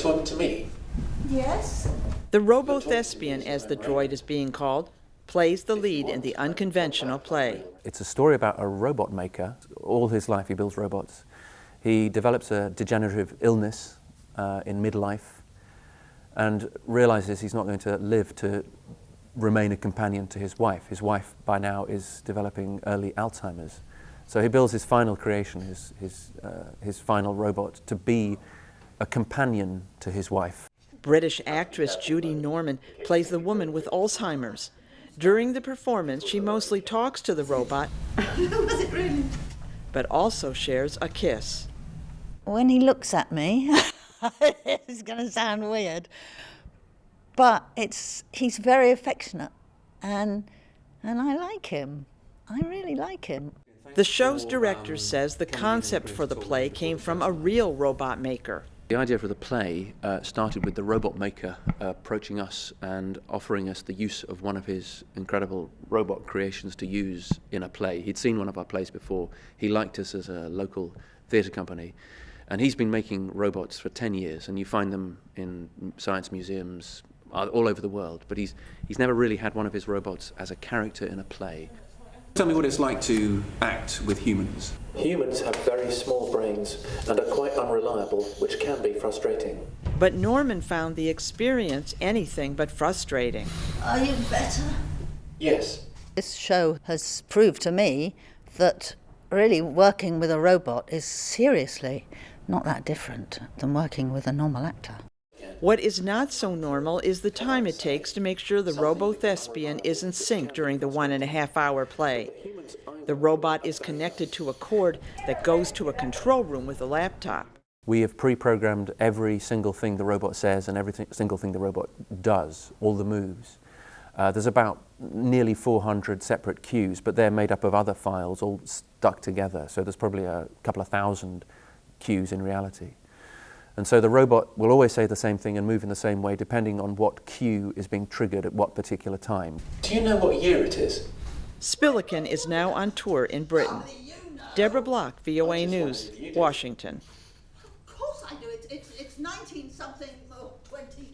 talking to me? Yes. The robo-thespian, as the droid is being called, plays the lead in the unconventional play. It's a story about a robot maker. All his life he builds robots. He develops a degenerative illness in midlife and realizes he's not going to live to remain a companion to his wife. His wife by now is developing early Alzheimer's. So he builds his final creation, his final robot, to be a companion to his wife. British actress Judy Norman plays the woman with Alzheimer's. During the performance, she mostly talks to the robot, Was it brilliant? but also shares a kiss. When he looks at me, it's going to sound weird, but he's very affectionate, and I like him. I really like him. The show's director says the concept for the play came from a real robot maker. The idea for the play started with the robot maker approaching us and offering us the use of one of his incredible robot creations to use in a play. He'd seen one of our plays before. He liked us as a local theatre company. And he's been making robots for 10 years, and you find them in science museums all over the world. But he's never really had one of his robots as a character in a play. Tell me what it's like to act with humans. Humans have very small brains and are quite unreliable, which can be frustrating. But Norman found the experience anything but frustrating. Are you better? Yes. This show has proved to me that really working with a robot is seriously not that different than working with a normal actor. What is not so normal is the time it takes to make sure the robo-thespian is in sync during the 1.5-hour play. The robot is connected to a cord that goes to a control room with a laptop. We have pre-programmed every single thing the robot says and every single thing the robot does, all the moves. There's about nearly 400 separate cues, but they're made up of other files all stuck together. So there's probably a couple of thousand cues in reality. And so the robot will always say the same thing and move in the same way depending on what cue is being triggered at what particular time. Do you know what year it is? Spillikin is now on tour in Britain. Deborah Block, VOA News, Washington. Of course I do. It's 19-something or 20.